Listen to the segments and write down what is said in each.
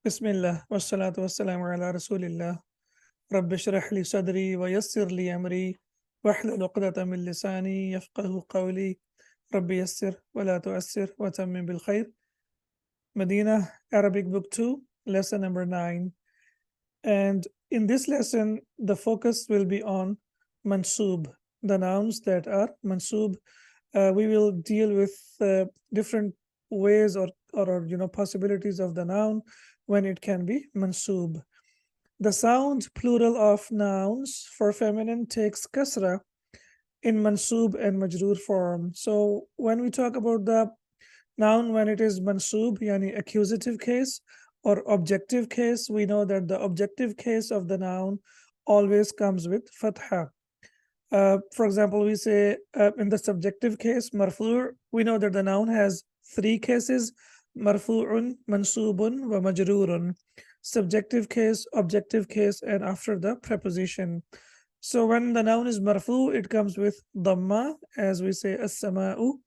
Bismillah, wassalatu wassalamu ala rasulillah. Rabbi shrah li sadri wa yassir li amri wahlul uqdatan min lisani yafqahu qawli. Rabbi yassir wa la tu'assir wa tammim bil khair. Madina Arabic Book 2, lesson number 9. And in this lesson, the focus will be on mansub, the nouns that are mansub. We will deal with different ways or possibilities of the noun when it can be mansub. The sound plural of nouns for feminine takes kasra in mansub and majroor form. So when we talk about the noun when it is mansub, yani accusative case or objective case, we know that the objective case of the noun always comes with fatha. For example, we say in the subjective case, marfu', we know that the noun has three cases: marfu'un, mansubun, wa majrurun. Subjective case, objective case, and after the preposition. So when the noun is marfu', it comes with dhamma, as we say as-sama'u.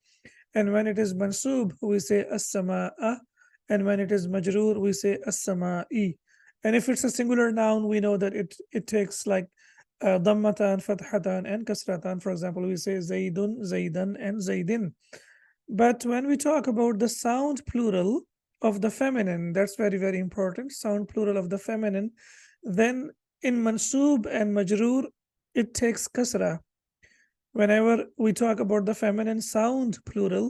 And when it is mansub, we say as-sama'a. And when it is majroor, we say as-sama'i. And if it's a singular noun, we know that it takes like dhammatan, fathatan, and kasratan. For example, we say zaidun, zaidan, and zaidin. But when we talk about the sound plural of the feminine, that's very, very important, sound plural of the feminine, then in mansub and majroor, it takes kasra. Whenever we talk about the feminine sound plural,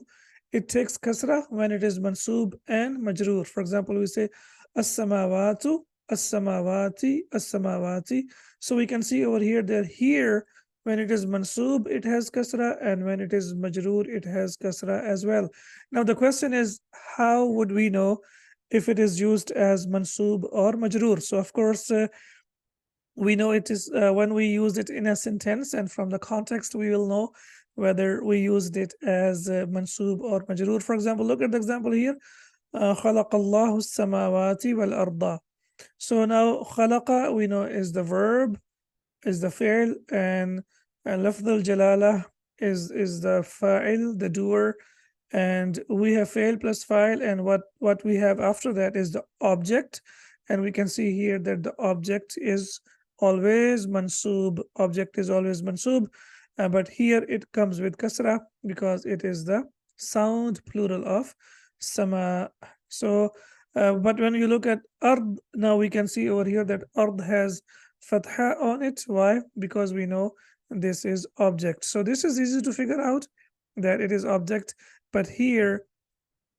it takes kasra when it is mansub and majroor. For example, we say as-samawatu, as-samawati, as-samawati. So we can see over here that here, when it is mansub, it has kasra, and when it is majroor, it has kasra as well. Now the question is, how would we know if it is used as mansub or majroor? So of course, we know it is when we use it in a sentence, and from the context we will know whether we used it as mansub or majroor. For example, look at the example here. خلق الله السماوات والأرض. So now khalaqa, we know, is the verb, is the fi'l, and lafz al-jalala is the fa'il, the doer, and we have fi'l plus fa'il, and what we have after that is the object. And we can see here that the object is always mansub. Object is always mansub, but here it comes with kasra because it is the sound plural of sama. So but when you look at ard, now we can see over here that ard has fatha on it. Why? Because we know this is object. So this is easy to figure out that it is object, but here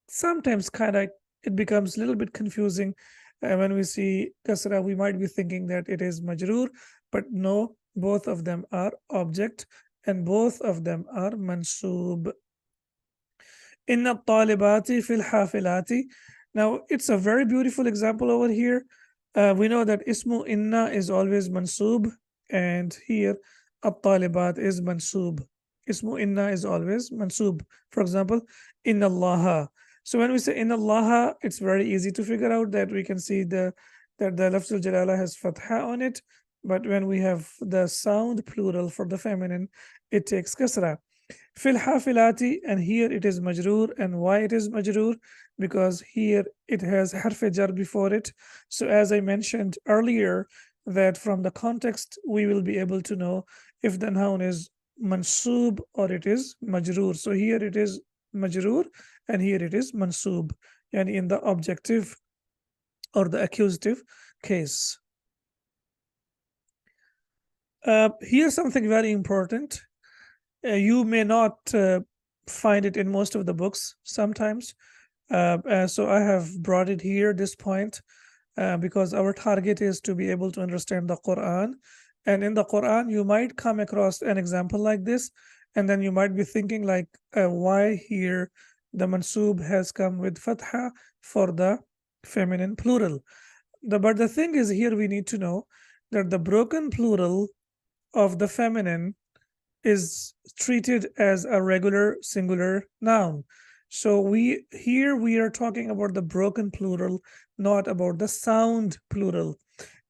sometimes kind of it becomes a little bit confusing. When we see kasra, we might be thinking that it is majroor, but no, both of them are object and both of them are mansub. Inna talibati fil hafilati. Now it's a very beautiful example over here. We know that ismu inna is always mansub, and here at-talibat is mansub. Ismu inna is always mansub. For example, inna allaha. So when we say inna allaha, it's very easy to figure out that we can see that the lafz al-jalala has fatha on it, but when we have the sound plural for the feminine, it takes kasra. Fil hafilati, and here it is majroor. And why it is majroor? Because here it has harf jar before it. So as I mentioned earlier, that from the context we will be able to know if the noun is mansub or it is majroor. So here it is majroor and here it is mansub, and in the objective or the accusative case. Here's something very important. You may not find it in most of the books sometimes. So I have brought it here, this point, because our target is to be able to understand the Quran. And in the Quran, you might come across an example like this, and then you might be thinking like, why here the mansub has come with fatha for the feminine plural. But the thing is, here we need to know that the broken plural of the feminine is treated as a regular singular noun. So we are talking about the broken plural, not about the sound plural.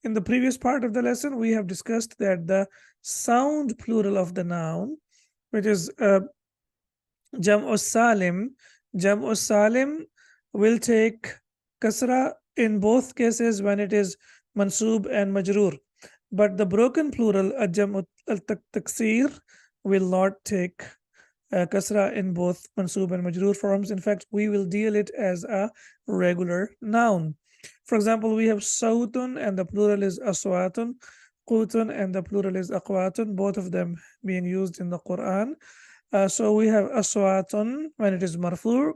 In the previous part of the lesson, we have discussed that the sound plural of the noun, which is jam'u salim will take kasra in both cases when it is mansoob and majroor. But the broken plural, ajam al-taksir, will not take kasra in both mansoob and majroor forms. In fact, we will deal it as a regular noun. For example, we have sautun and the plural is aswatun, qutun and the plural is aqwatun, both of them being used in the Quran. So we have aswatun when it is marfu,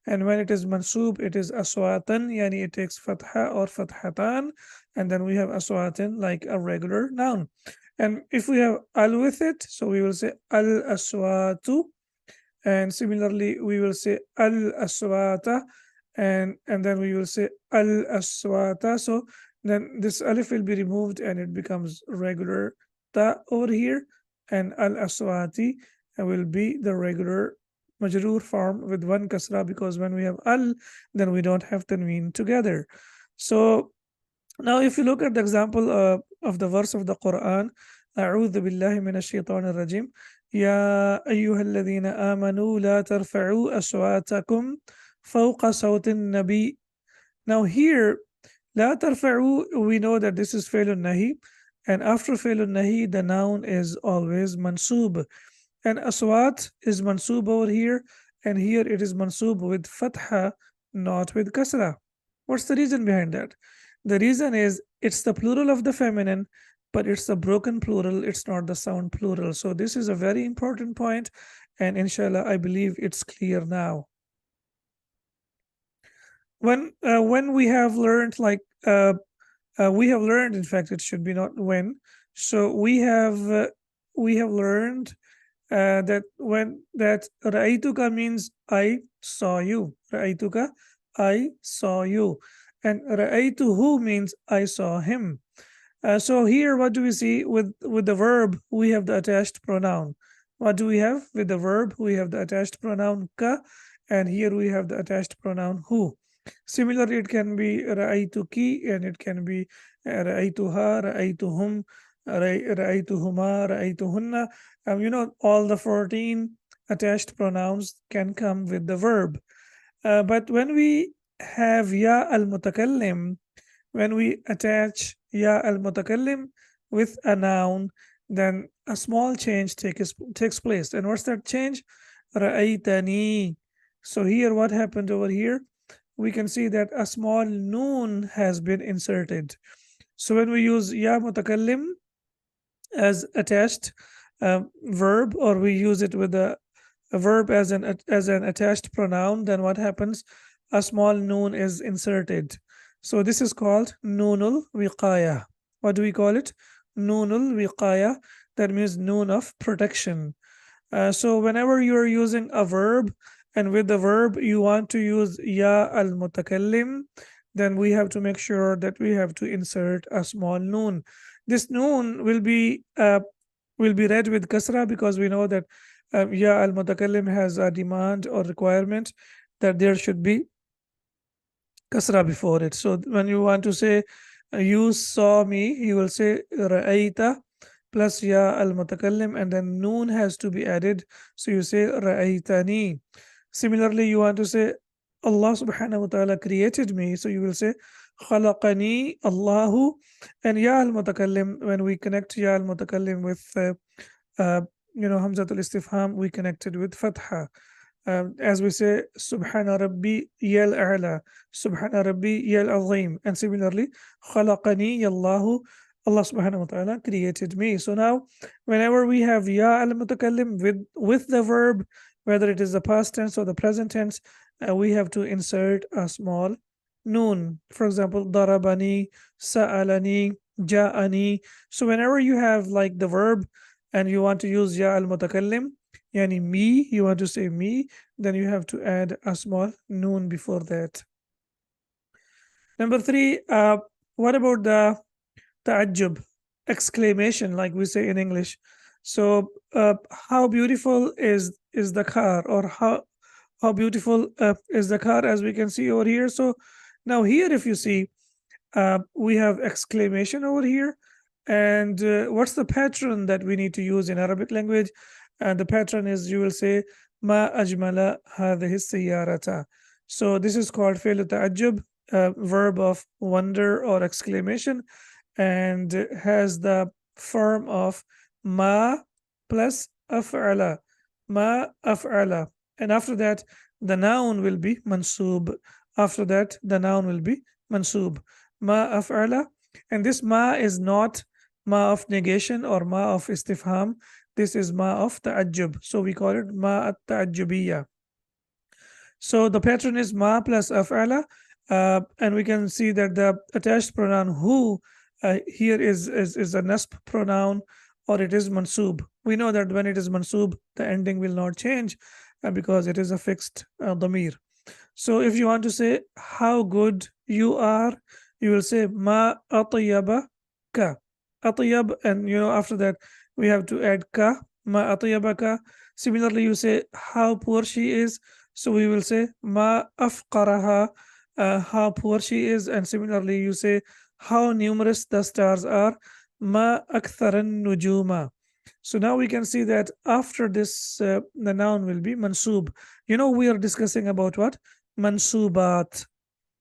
and when it is mansoob, it is aswatan, yani it takes fatha or fathatan, and then we have aswatan like a regular noun. And if we have al with it, so we will say al aswatu, and similarly we will say al aswata, and then we will say al aswata. So then this alif will be removed and it becomes regular ta over here, and al aswati will be the regular majroor form with one kasra, because when we have al, then we don't have tanween together. So now if you look at the example of the verse of the Quran, أعوذ بالله من الشيطان الرجيم يا أيها الذين آمنوا لا ترفعوا أصواتكم فوق صوت النبي. Now here لا ترفعوا, we know that this is فعل النهي, and after فعل النهي the noun is always mansoob, and aswat is mansoob over here, and here it is mansoob with fatha, not with kasra. What's the reason behind that? The reason is it's the plural of the feminine, but it's the broken plural, it's not the sound plural. So this is a very important point, and inshallah I believe it's clear now. When we have learned, like we have learned, in fact it should be not when, so we have learned that when that ra'aytuka means I saw you, ra'aytuka, I saw you, and ra'aytuhu means I saw him. So here what do we see with the verb? We have the attached pronoun. What do we have with the verb? We have the attached pronoun ka, and here we have the attached pronoun hu. Similarly, it can be ra'aytuki, and it can be ra'aytuha, ra'aytuhum, ra'aytuhuma, ra'aytuhunna. All the 14 attached pronouns can come with the verb. But when we have ya al-mutakallim, when we attach ya al-mutakallim with a noun, then a small change takes place. And what's that change? Ra'aytani. So here what happened over here? We can see that a small noon has been inserted. So when we use ya mutakallim as attached verb, or we use it with a verb as an attached pronoun, then what happens? A small noon is inserted. So this is called noonul wiqaya. What do we call it? Noonul wiqaya. That means noon of protection. So whenever you are using a verb, and with the verb you want to use ya al mutakallim, then we have to make sure that we have to insert a small noon. This noon will be read with kasra, because we know that ya al mutakallim has a demand or requirement that there should be kasra before it. So when you want to say you saw me, you will say ra'ayta plus ya al mutakallim, and then noon has to be added, so you say ra'aytani. Similarly, you want to say Allah subhanahu wa ta'ala created me, so you will say khalaqani Allahu, and ya al mutakallim, when we connect ya al mutakallim with hamzatul istifham, we connect it with fatha. As we say subhana rabbi yal a'la, subhana rabbi yal azim, and similarly khalaqani Allahu, Allah subhanahu wa ta'ala created me. So now whenever we have ya al mutakallim with the verb, whether it is the past tense or the present tense, we have to insert a small noon. For example, darabani, sa'alani, ja'ani. So whenever you have like the verb and you want to use ya al mutakallim, yani me, you want to say me, then you have to add a small noon before that. Number 3, what about the ta'ajjub, exclamation, like we say in English? So how beautiful is the car, or how beautiful is the car, as we can see over here. So now here, if you see, we have exclamation over here, and what's the pattern that we need to use in Arabic language? And the pattern is, you will say ma ajmala hadhihi sayyarata. So this is called fi'l ta'ajjub, verb of wonder or exclamation, and has the form of ma plus af'ala, ma af'ala. And after that, the noun will be mansub. After that, the noun will be mansub. Ma af'ala. And this ma is not ma of negation or ma of istifham. This is ma of ta'ajjub. So we call it ma at-ta'ajjubiyya. So the pattern is ma plus af'ala, and we can see that the attached pronoun who here is a nasb pronoun, or it is mansub. We know that when it is mansub, the ending will not change because it is a fixed damir. So if you want to say how good you are, you will say ma atyaba ka. Atyab, and after that we have to add ka, ma atyaba ka. Similarly, you say how poor she is, so we will say ma afqaraha, how poor she is. And similarly, you say how numerous the stars are, ma aktharan nujuma. So now we can see that after this, the noun will be mansub. We are discussing about what? Mansubat.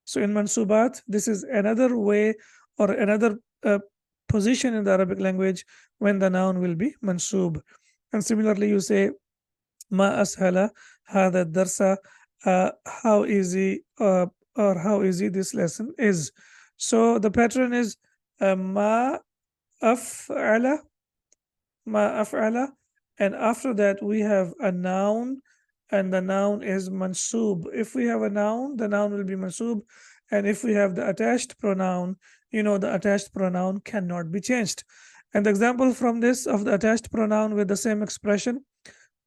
So in mansubat, this is another way or another position in the Arabic language when the noun will be mansub. And similarly, you say ma ashala hada darsa, how easy or how easy this lesson is. So the pattern is ma af'ala, ma af'ala, and after that we have a noun, and the noun is mansub. If we have a noun, the noun will be mansub, and if we have the attached pronoun, the attached pronoun cannot be changed. And the example from this of the attached pronoun with the same expression,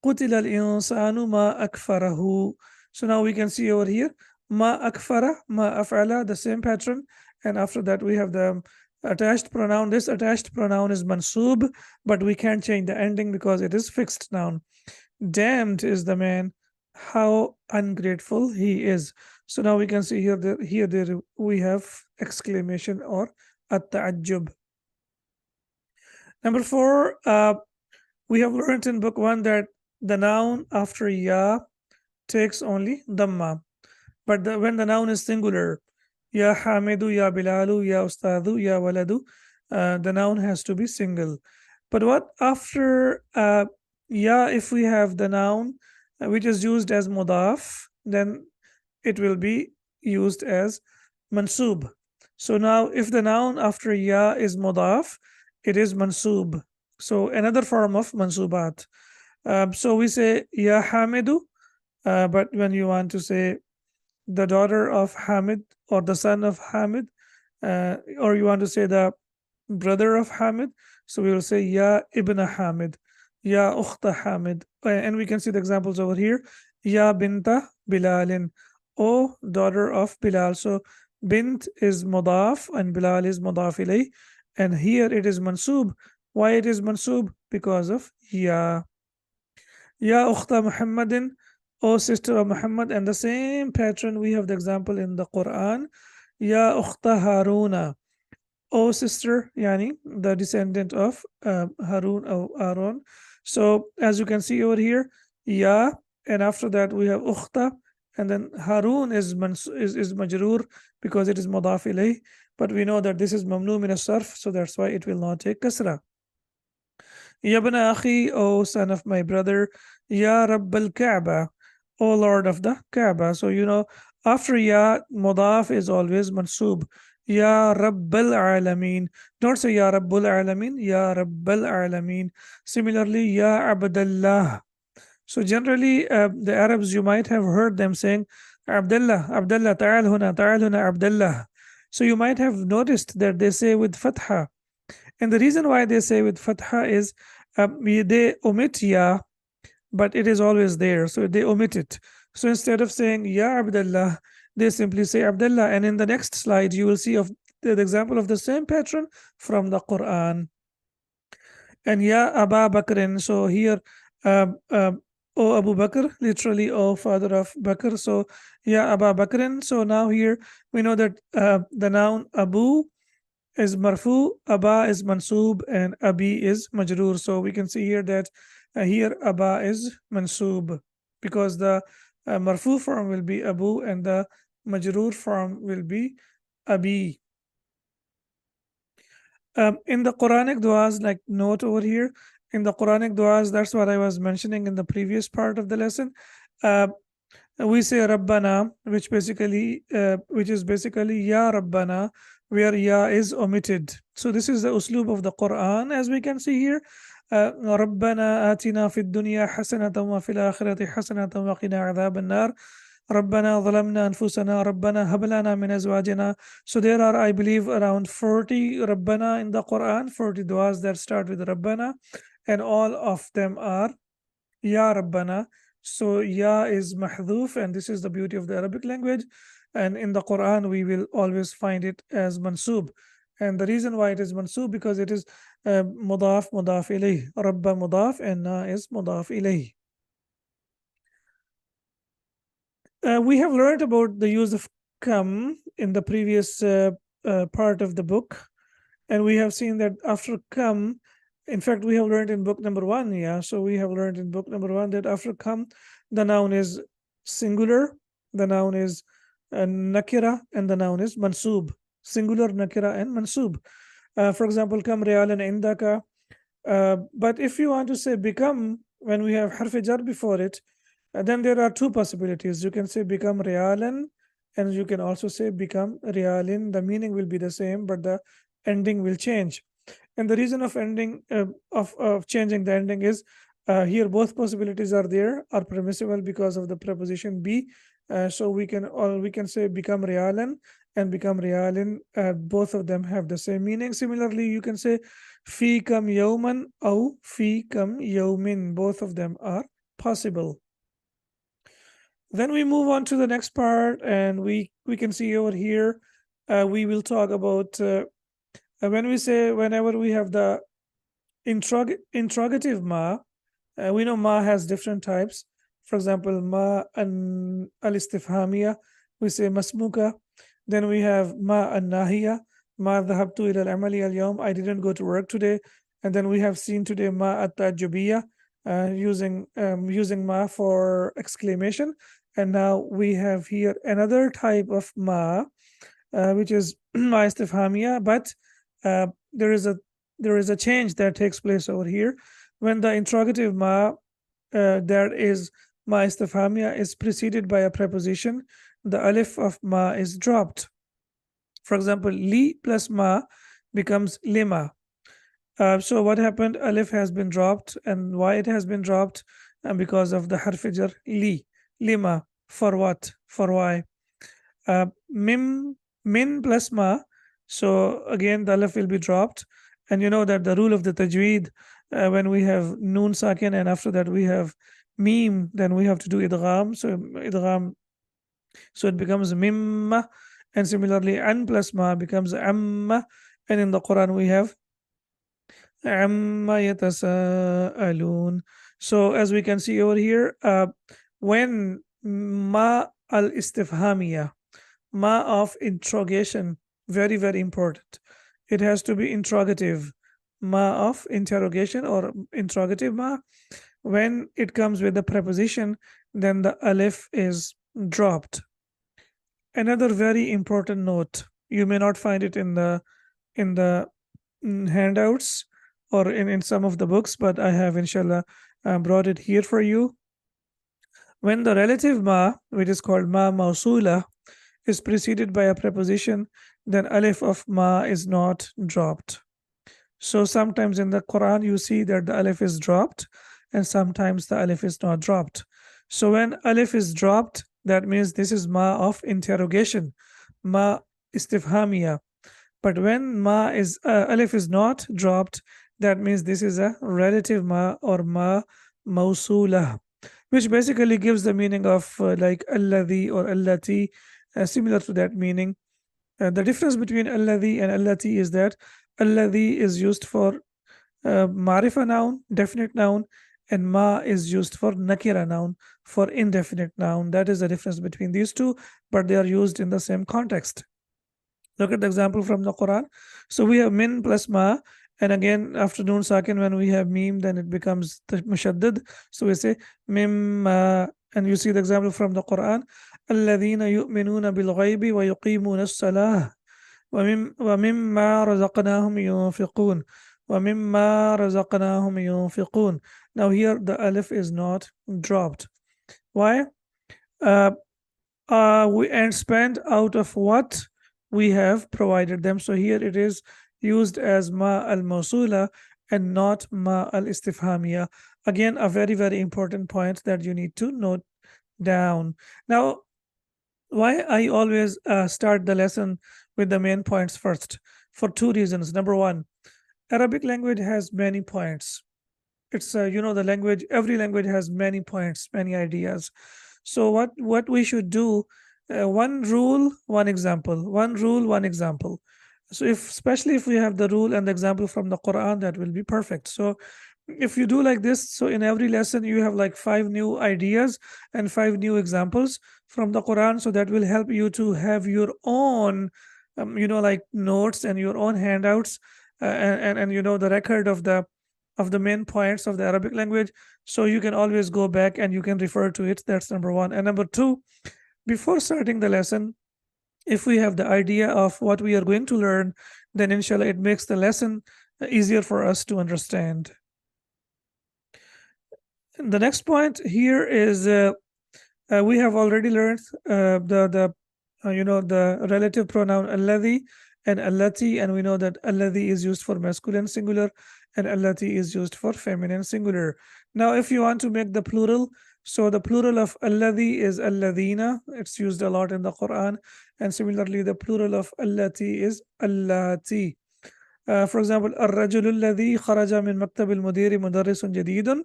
قُتِلَ الْإِنسَانُ مَا أَكْفَرَهُ. So now we can see over here, ma akfara, ma af'ala, the same pattern. And after that, we have the attached pronoun. This attached pronoun is mansub, but we can't change the ending because it is fixed noun. Damned is the man, how ungrateful he is. So now we can see here that there we have exclamation or at-ta'ajjub. Number 4, we have learned in book 1 that the noun after ya takes only dhamma. But when the noun is singular, ya hamidu, ya bilalu, ya ustadu, ya waladu, the noun has to be single. But what after ya, if we have the noun which is used as mudaf, then it will be used as mansub. So now if the noun after ya is mudaf, it is mansub. So another form of mansubat. So we say ya hamidu, but when you want to say the daughter of Hamid or the son of Hamid, or you want to say the brother of Hamid, so we will say Ya ibn Hamid, Ya ukhta Hamid. And we can see the examples over here. Ya binta Bilalin, O daughter of Bilal. So bint is mudaf and Bilal is mudaf ilayh. And here it is mansub. Why it is mansub? Because of Ya. Ya ukhta Muhammadin, O sister of Muhammad. And the same pattern, we have the example in the Quran. Ya ukhta Haruna, O sister, yani the descendant of Harun or Aaron. So as you can see over here, Ya, and after that we have ukhta, and then Harun is majroor because it is mudaf ilayh. But we know that this is mamnu min as-sarf, so that's why it will not take kasra. Ya bana akhi, O son of my brother. Ya Rabb al-Kaaba, O Lord of the Kaaba. So after ya, mudaf is always mansub. Ya Rabbal Alameen. Don't say Ya Rabbul Alameen, Ya Rabbal Alameen. Similarly, Ya Abdullah. So generally, the Arabs, you might have heard them saying Abdullah, Abdullah, ta'al huna, Abdullah. So you might have noticed that they say with fatha. And the reason why they say with fatha is they omit ya, but it is always there, so they omit it. So instead of saying Ya Abdullah, they simply say Abdullah. And in the next slide, you will see of the example of the same pattern from the Quran. And Ya Aba Bakrin, so here, O Abu Bakr, literally, O father of Bakr. So Ya Aba Bakrin. So now here we know that the noun Abu is marfu, Aba is mansub, and Abi is majroor. So we can see here that here Aba is mansub because the marfu form will be Abu and the Majroor form will be abi. In the Quranic du'as, like note over here, in the Quranic du'as, that's what I was mentioning in the previous part of the lesson. Uh, we say Rabbana, which is basically Ya Rabbana, where Ya is omitted. So this is the uslub of the Quran, as we can see here. ربنا آتنا في الدنيا حسنة وفي الآخرة حسنة وقنا عذاب النار ربنا ظلمنا أنفسنا ربنا هب لنا من أزواجنا. So there are, I believe, around 40 Rabbana in the Quran, 40 duas that start with Rabbana, and all of them are Ya Rabbana. So Ya is mahdhuf, and this is the beauty of the Arabic language. And in the Quran, we will always find it as mansub. And the reason why it is mansub, because it is mudaf, mudaf ilayh. Rabba mudaf, and Na is mudaf ilayh. We have learned about the use of come in the previous part of the book, and we have seen that after come, in fact, we have learned in book number 1, yeah. So we have learned in book number 1 that after come, the noun is singular, the noun is nakira, and the noun is mansub. Singular, nakira, and mansub. For example, come riyalan indaka. But if you want to say become, when we have harf jar before it, then there are two possibilities. You can say become realan, and you can also say become realin. The meaning will be the same, but the ending will change. And the reason of ending of changing the ending is here both possibilities are permissible because of the preposition be. So we can say become realan and become realin. Both of them have the same meaning. Similarly, you can say fi kam yawman or fi kam yawmin. Both of them are possible. Then we move on to the next part, and we can see over here, we will talk about whenever we have the interrogative ma. We know ma has different types. For example, ma al-istifhamiya, we say masmuka. Then we have ma an-nahiya, ma dhahabtu ila al-amali al-yawm, I didn't go to work today. And then we have seen today ma at-tajubiyya, using ma for exclamation. And now we have here another type of ma, which is ma istifhamiya, but there is a change that takes place over here. When the interrogative ma, that is ma istifhamiya, is preceded by a preposition, the alif of ma is dropped. For example, li plus ma becomes lima. So what happened? Alif has been dropped, and why it has been dropped? And because of the harf jar li, lima. For what? For why? Min plus ma. So again, the alif will be dropped, and you know that the rule of the tajweed, when we have noon sakin and after that we have mim, then we have to do idgham. So idgham, so it becomes mimma, and similarly an plus ma becomes amma, and in the Quran we have amma yatasaalun. So as we can see over here, when ma al istifhamiya, ma of interrogation, very very important, it has to be interrogative. Ma of interrogation or interrogative ma, when it comes with the preposition, then the alif is dropped. Another very important note, you may not find it in the handouts or in some of the books, but I have inshallah brought it here for you. When the relative ma, which is called ma mausula, is preceded by a preposition, then alif of ma is not dropped. So sometimes in the Quran you see that the alif is dropped, and sometimes the alif is not dropped. So when alif is dropped, that means this is ma of interrogation, ma istifhamiya. But when alif is not dropped, that means this is a relative ma or ma mausula, which basically gives the meaning of like alladhi or allati, similar to that meaning. The difference between alladhi and allati is that alladhi is used for marifa noun, definite noun, and ma is used for nakira noun, for indefinite noun. That is the difference between these two, but they are used in the same context. Look at the example from the Quran. So we have min plus ma, and again after noon sakin, when we have mim, then it becomes the mushaddad. So we say mim, and you see the example from the Quran. الذين يؤمنون بالغيب ويقيمون الصلاة ومما رزقناهم ينفقون ومما رزقناهم ينفقون. Now here the alif is not dropped. Why? Uh, we and spend out of what we have provided them. So here it is used as ma al mawsula and not ma al istifhamiya. Again, a very, very important point that you need to note down. Now, why I always start the lesson with the main points first? For two reasons. Number one, Arabic language has many points. It's the language, every language has many points, many ideas. So what we should do, one rule, one example, one rule, one example. So especially if we have the rule and the example from the Quran, that will be perfect. So if you do like this, so in every lesson you have like 5 new ideas and 5 new examples from the Quran. So that will help you to have your own like notes and your own handouts, and the record of the main points of the Arabic language, so you can always go back and you can refer to it. That's number one. And number two, before starting the lesson, if we have the idea of what we are going to learn, then inshallah it makes the lesson easier for us to understand. The next point here is we have already learned the relative pronoun alladhi and allati, and we know that alladhi is used for masculine singular and allati is used for feminine singular. Now, if you want to make the plural, so the plural of alladhi is alladhina. It's used a lot in the Quran, and similarly, the plural of allati is allati. For example, الرجل الذي خرج من مكتب المدير مدرس جديد.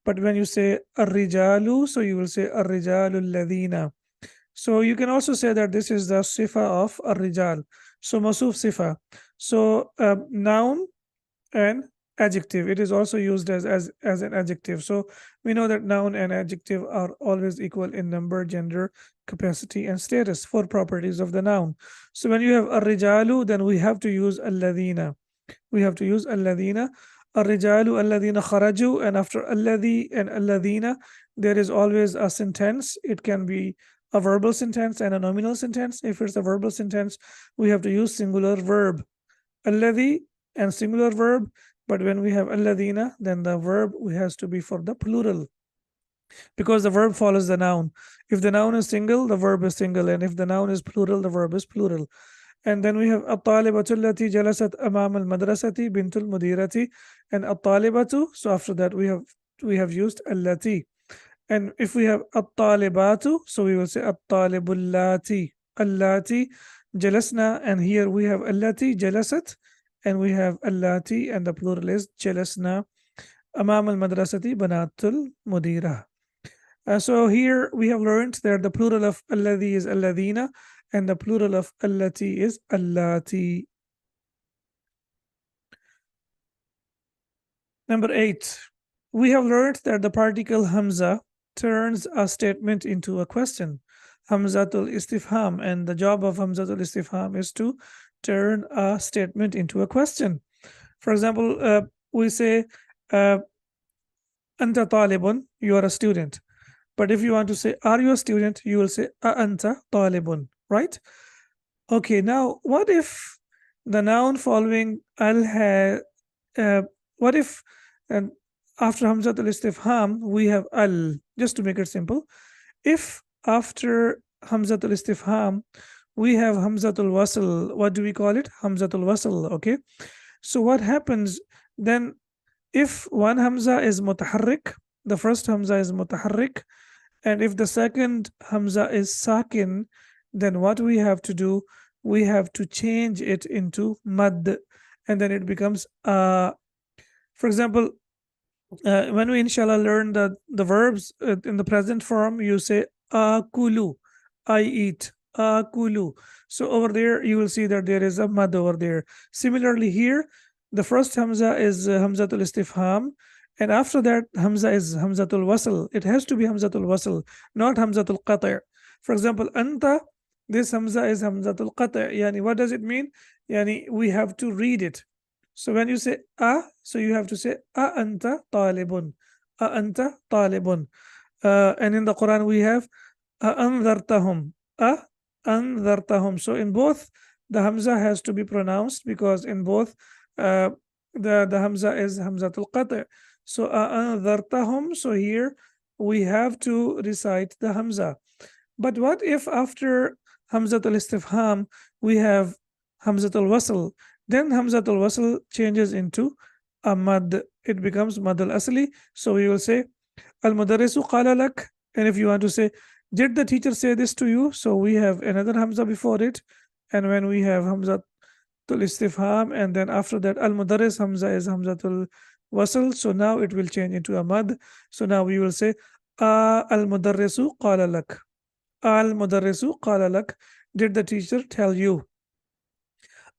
But when you say الرجال, so you will say الرجال الذين. So you can also say that this is the sifa of الرجال. So masuf sifa. So noun and adjective. It is also used as an adjective. So we know that noun and adjective are always equal in number, gender, capacity, and status, four properties of the noun. So when you have الرجال, then we have to use الذين. We have to use alladhina. الرجال الذين خرجوا, and after alladhi and alladhina, there is always a sentence. It can be a verbal sentence and a nominal sentence. If it's a verbal sentence, we have to use singular verb. Alladhi and singular verb. But when we have alladhina, then the verb has to be for the plural, because the verb follows the noun. If the noun is single, the verb is single, and if the noun is plural, the verb is plural. And then we have الطالبة التي جلست أمام المدرسة بنت المديرة, and الطالبة. So after that we have used التي. And if we have الطالبات, so we will say الطالب اللاتي اللاتي جلسنا, and here we have التي جلست and we have اللاتي, and the plural is جلسنا أمام المدرسة بنات المديرة. So here we have learned that the plural of الذي is الذين, and the plural of allati is allati. Number 8, we have learned that the particle hamza turns a statement into a question. Hamzatul istifham, and the job of hamzatul istifham is to turn a statement into a question. For example, we say anta talibun, you are a student. But if you want to say are you a student, you will say anta talibun, right? Okay, now what if the noun following al has what if after hamzat al istifham we have al? Just to make it simple, if after hamzat al istifham we have hamzat al wasl, what do we call it? Hamzat al wasl. Okay, so what happens then if one hamza is mutaharrik, the first hamza is mutaharrik, and if the second hamza is sakin, then what we have to do, we have to change it into mad, and then it becomes for example, when we inshallah learn the verbs in the present form, you say akulu, I eat, akulu. So over there you will see that there is a mad over there. Similarly here, the first hamza is hamzatul istifham, and after that hamza is hamzatul wasl. It has to be hamzatul wasl, not hamzatul qati'. For example, anta, this hamza is hamzatul qati'. Yani what does it mean? Yani we have to read it. So when you say so you have to say anta talibun, anta talibun. And in the Quran we have أأنذرتهم أأنذرتهم. So in both, the Hamza has to be pronounced because in both uh, the Hamza is Hamzatul Qati'. So أأنذرتهم. So here we have to recite the Hamza. But what if after Hamzatul Istifham we have Hamzatul Wasl? Then Hamzatul Wasl changes into a mad. It becomes Mad al Asli. So we will say Al Mudarrisu Qala Lak. And if you want to say, did the teacher say this to you? So we have another Hamza before it. And when we have Hamzatul Istifham, and then after that Al Mudarris, Hamza is Hamzatul Wasl. So now it will change into a mad. So now we will say Al Mudarrisu Qala Lak. Al Mudarrisu Qala Lak. Did the teacher tell you?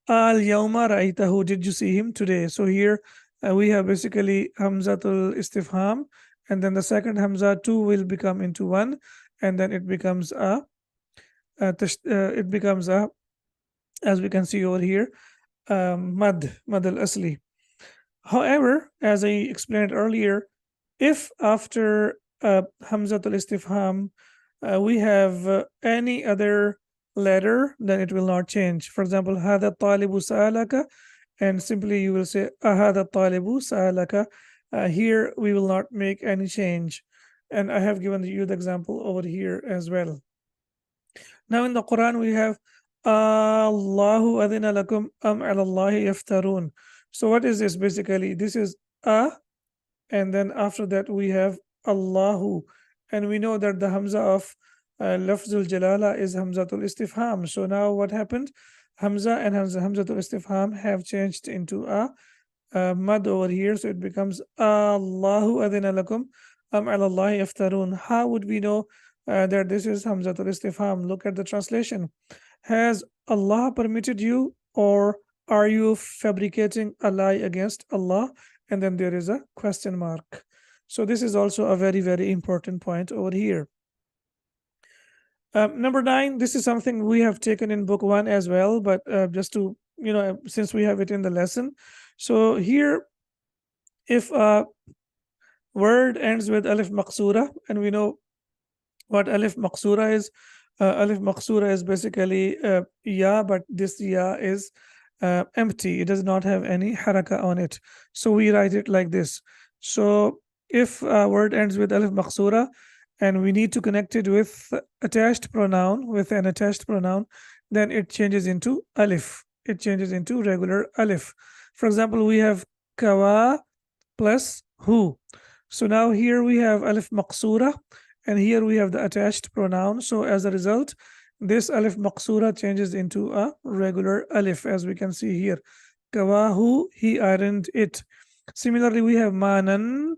Al Yawma Ra'itahu. Did you see him today? So here we have basically Hamzatul Istifham, and then the second Hamza, two will become into one, and then it becomes it becomes a, as we can see over here, Mad al Asli. However, as I explained earlier, if after Hamzatul Istifham we have any other letter, then it will not change. For example, Hada Talibu Sa'alaka, and simply you will say Ahada Talibu Sa'alaka. Here we will not make any change. And I have given you the example over here as well. Now in the Quran we have Allahu adina lakum am ala Allahi yaftarun. So what is this basically? This is and then after that we have Allahu, and we know that the Hamza of Lafzul Jalala is Hamzatul Istifham. So now what happened? Hamza and Hamzatul Istifham have changed into a mad over here. So it becomes Allahu adina lakum am ala Allahi yaftarun. How would we know that this is Hamzatul Istifham? Look at the translation. Has Allah permitted you, or are you fabricating a lie against Allah? And then there is a question mark. So this is also a very, very important point over here. Number 9, this is something we have taken in book 1 as well, but just to, since we have it in the lesson. So here, if a word ends with alif maqsura, and we know what alif maqsura is. Alif maqsura is basically ya, but this ya is empty. It does not have any haraka on it. So we write it like this. So if a word ends with alif maqsura and we need to connect it with an attached pronoun, then it changes into alif. It changes into regular alif. For example, we have kawa plus hu. So now here we have alif maqsura, and here we have the attached pronoun. So as a result, this alif maqsura changes into a regular alif, as we can see here. Kawahu, he ironed it. Similarly, we have manan,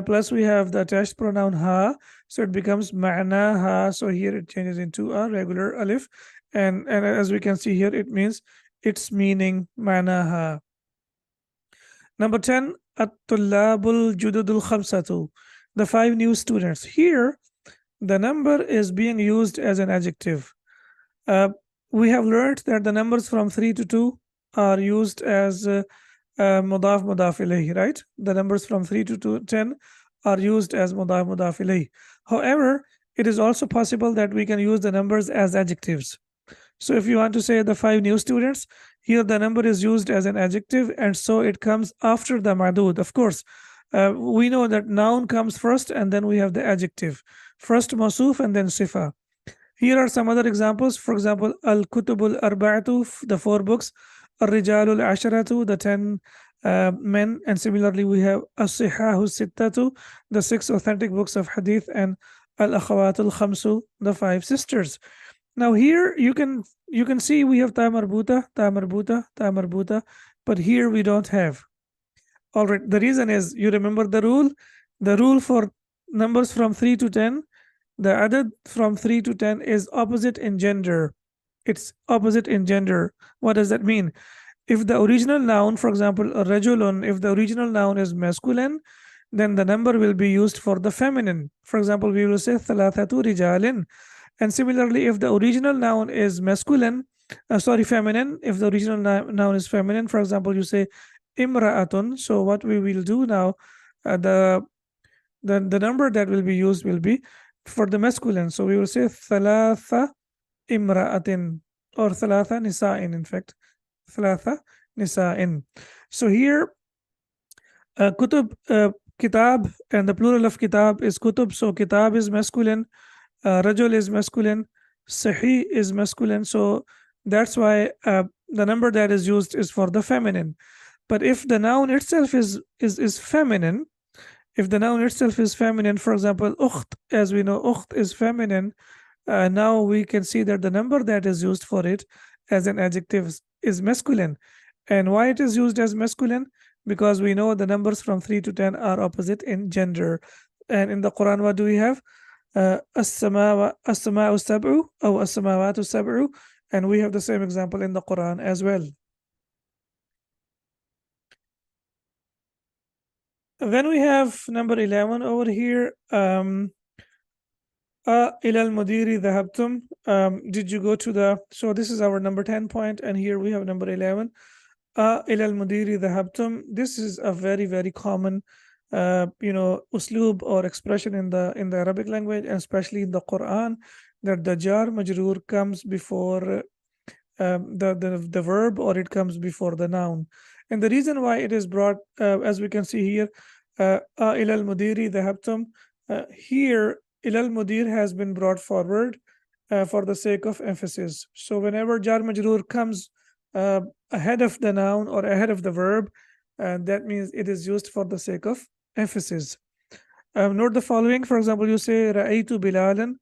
plus we have the attached pronoun ha, so it becomes ma'naha. So here it changes into a regular alif, and as we can see here, it means its meaning ma'naha. Number 10, at-tullabul jududul khamsatu, the 5 new students. Here, the number is being used as an adjective. We have learned that the numbers from 3 to 2 are used as mudaf ilayhi, right? The numbers from 3 to 10 are used as mudaf ilayhi. However, it is also possible that we can use the numbers as adjectives. So if you want to say the 5 new students, here the number is used as an adjective, and so it comes after the madud. Of course, we know that noun comes first and then we have the adjective. First mawsuf and then sifa. Here are some other examples. For example, al-kutubul arba'atu, the 4 books, al-rijalul asharatu, the 10 men, and similarly we have as-sihahu sittatu, the 6 authentic books of hadith, and al-akhawatul khamsu, the 5 sisters. Now here you can see we have ta marbuta, but here we don't have. All right, the reason is, you remember the rule? The rule for numbers from 3 to 10, the adad from 3 to 10 is opposite in gender. It's opposite in gender. What does that mean? If the original noun, for example, rajulun, if the original noun is masculine, then the number will be used for the feminine. For example, we will say thalathatu rijalin. And similarly, if the original noun is feminine, if the original noun is feminine, for example, you say imra'atun. So what we will do now, the number that will be used will be for the masculine. So we will say ثلاثة imra'atin or ثلاثة nisa'in, in fact. ثلاثة nisa'in. So here, kutub, kitab, and the plural of kitab is kutub. So kitab is masculine, rajul is masculine, sahi is masculine. So that's why the number that is used is for the feminine. But if the noun itself is feminine, if the noun itself is feminine, for example, ukht, as we know, ukht is feminine. Now we can see that the number that is used for it as an adjective is masculine. And why it is used as masculine? Because we know the numbers from 3 to 10 are opposite in gender. And in the Quran, what do we have? As-sama'u sab'u, or as-samawatu sab'u. And we have the same example in the Quran as well. Then we have number 11 over here. إلى المدير ذهبتم. Did you go to the, so this is our number 10 point, and here we have number 11. إلى المدير ذهبتم. This is a very, very common usloob or expression in the Arabic language, and especially in the Quran, that the jar majroor comes before the verb, or it comes before the noun. And the reason why it is brought, as we can see here, إلى المدير ذهبتم, here إلى المدير has been brought forward for the sake of emphasis. So whenever jar majroor comes ahead of the noun or ahead of the verb, that means it is used for the sake of emphasis. Note the following. For example, you say رأيت بلالا,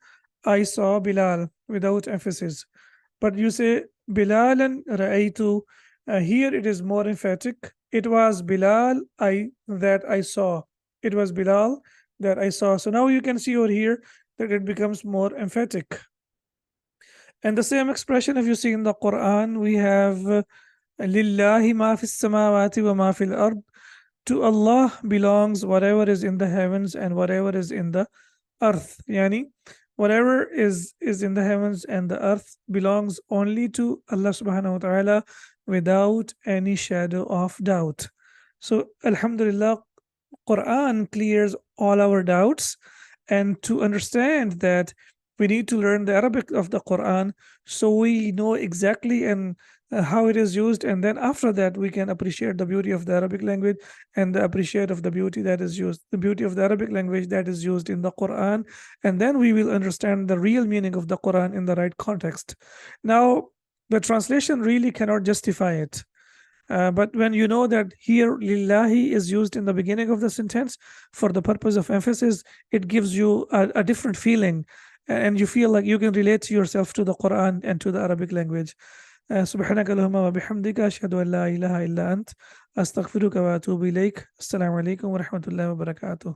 I saw Bilal, without emphasis. But you say Bilalan رأيت, here it is more emphatic. It was Bilal that I saw. It was Bilal that I saw. So now you can see over here that it becomes more emphatic. And the same expression, if you see in the Quran, we have Lillahi ma fis samawati wa ma fil ard. To Allah belongs whatever is in the heavens and whatever is in the earth. Yani, whatever is in the heavens and the earth belongs only to Allah subhanahu wa ta'ala without any shadow of doubt. So Alhamdulillah, Quran clears all our doubts. And to understand that, we need to learn the Arabic of the Quran so we know exactly and how it is used, and then after that we can appreciate the beauty of the Arabic language and appreciate of the beauty that is used, the beauty of the Arabic language that is used in the Quran, and then we will understand the real meaning of the Quran in the right context. Now, the translation really cannot justify it. But when you know that here lillahi is used in the beginning of the sentence for the purpose of emphasis, it gives you a different feeling, and you feel like you can relate to yourself to the Quran and to the Arabic language. سبحانك اللهم وبحمدك أشهد أن لا إله إلا أنت أستغفرك وأتوب إليك. السلام عليكم ورحمة الله وبركاته.